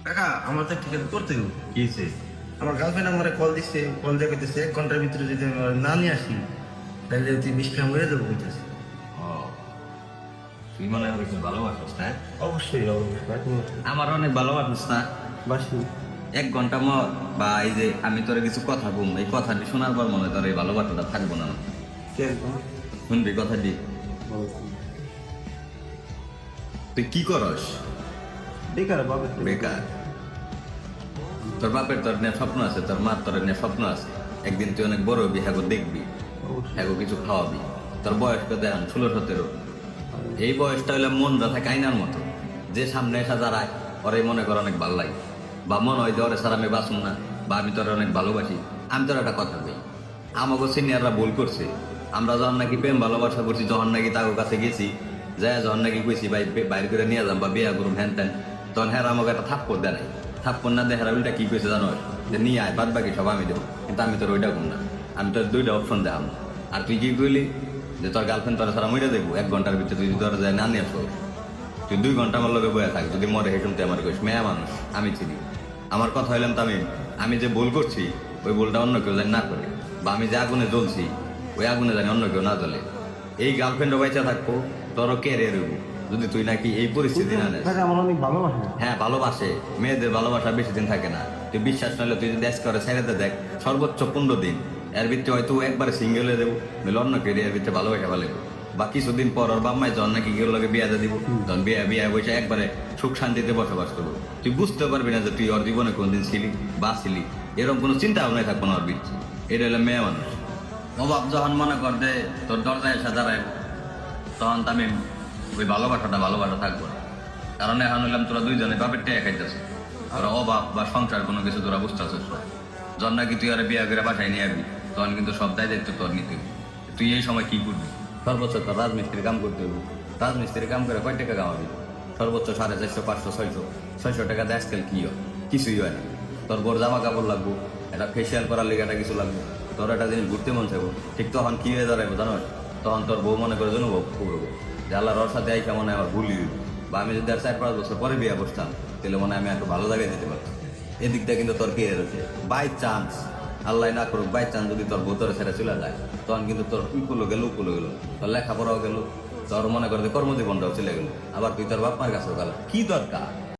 কাকা আমার তো ঠিক করতে হবে। কি হয়েছে? আমার গার্লফ্রেন্ড আমার কল দিচ্ছে, কল দিয়ে করতেছে 1 ঘন্টার ভিতরে যদি আমি না নিয়ে আসি তাহলে তুই বিষটা মরে দেবো বলতেছে। ও, তুই মনে হয় কিছু ভালোবাসিস না? অবশ্যই আমার অনেক ভালোবাসিস না? বাসি 1 ঘন্টা বা এই যে আমি তোর কিছু কথা বলবো, এই কথাটি শোনার পর মনে হয় তোর এই ভালোবাসাটা থাকবো না। শুনবি কথাটি? তুই কি করস? বেকার বাবা বেকার। তোর বাপের তোর নিয়ে স্বপ্ন আছে, তোর মার তোর নিয়ে স্বপ্ন আছে, একদিন তুই অনেক বড় হবি, হ্যাগো দেখবি, হ্যাগো কিছু খাওয়াবি। তোর বয়সটা দেখ 16-17। এই বয়সটা হইলে মন রাখা কাইনার মতো, যে সামনে এসে দাঁড়ায় ওরে মনে করে অনেক ভালো লাগে, বা মনে হয় যে ওরে স্যার আমি বাঁচুন না, বা আমি তোর অনেক ভালোবাসি। আমি তোর একটা কথা বলি, আমাকে সিনিয়ররা ভুল করছে। আমরা যখন নাকি প্রেম ভালোবাসা করছি, যখন নাকি তার কাছে গেছি, যাই যখন নাকি কইছি ভাই বাইর করে নিয়ে যাম বা বিয়া করুম হ্যান ত্যান, তখন হ্যাঁ আমাকে একটা থাপ্পড় দেয় নাই। থাপ্পড় না দেখার উল্টা কি কইছে জানো, যে নিয়ে আয়, বাদ বাকি সব আমি দেবো। কিন্তু আমি তোর ওইটা করুন না, আমি তোর 2টা অপশন দেখাম। আর তুই কি কইলি যে তোর গার্লফ্রেন্ড তোর সারা মরে দেবো 1 ঘন্টার ভিতরে, তুই যদি তোর যায় না নিয়ে আসো, তুই 2 ঘন্টা আমার লগে বয়ে থাক, যদি মরে হেঁটুমতে আমার কইস মেয়া মানুষ আমি চিনি। আমার কথা হইলাম তামিম, আমি যে ভুল করছি ওই ভুলটা অন্য কেউ জানি না করে, বা আমি যে আগুনে জ্বলছি ওই আগুনে জানি অন্য কেউ না জ্বলে। এই গার্লফ্রেন্ডও বাইচা থাকবো, তোরও ক্যারিয়ার হইব, যদি তুই নাকি এই পরিস্থিতি না নেস। আমার অনেক ভালোবাসে। হ্যাঁ ভালোবাসে, মেয়েদের ভালোবাসা বেশি দিন থাকে না। তুই বিশ্বাস নইলে তুই যদি করে ছেড়ে দেখ, সর্বোচ্চ 15 দিন, এর ভিতরে হয়তো একবারে সিঙ্গেল হয়ে দেবো, নইলে অন্য কেউ এর ভিতরে ভালোবাসা ভালো বা কিছুদিন পর ওর বাম্মায় যখন নাকি কেউ লোকে বিয়া দিব, তখন বিয়া বসে একবারে সুখ শান্তিতে বসবাস করবো। তুই বুঝতে পারবি না যে তুই ওর জীবনে কোনদিন ছিলি বা ছিলি, এরকম কোনো চিন্তা ভাবনাই থাকবো না ওর বিচ্ছে। এটা হলো মেয়ে মানুষ। অভাব যখন মনে কর দে তোর দরজায় এসে দাঁড়ায়, তখন আমি ওই ভালোবাসা থাকবো না। কারণ এখন হইলাম তোরা দুইজনে বাপের টেয়া খাইতেছ, আর অভাব বা সংসার কোনো কিছু তোরা বুঝতেছিস না। যখন নাকি তুই আর বিয়া করে বাসায় নিয়ে আসবি, তখন কিন্তু সব দায়িত্ব তোর নিতে হবে। তুই এই সময় কি করবি? সর্বোচ্চ তোর রাজমিস্ত্রির কাম করতে হবে। রাজমিস্ত্রির কাম করে কয় টাকা কামাবি? সর্বোচ্চ 450, 500, 600 টাকা দেয় আজকাল কি হয়? কিছুই হয় না। তোর বোর জামা কাপড় লাগবো, একটা ফেসিয়াল করার লেগে একটা কিছু লাগবে, তোর একটা জিনিস ঘুরতে মন চাইবো, ঠিক তখন কি হয়ে দাঁড়াবো জানো? তখন তোর বউ মনে করে জন্য করবো যে আল্লাহর ওর সাথে আইসা মনে হয় আমার ভুলই হইল, বা আমি যদি আর 4-5 বছর পরে বিয়ে বসতাম তাহলে মনে হয় আমি একটু ভালো জায়গায় যেতে পারতাম। এদিকটা কিন্তু তোর কে রয়েছে, বাই চান্স আল্লাহ না করুক, বাই চান্স যদি তোর বউ তোর ছেড়ে চলে যায়, তখন কিন্তু তোর উকুলো গেল, তোর লেখাপড়াও গেল, তোর মনে করে কর্মজীবনটাও চলে গেল, আবার তুই তোর বাপ মার কাছেও গেল। কি দরকার?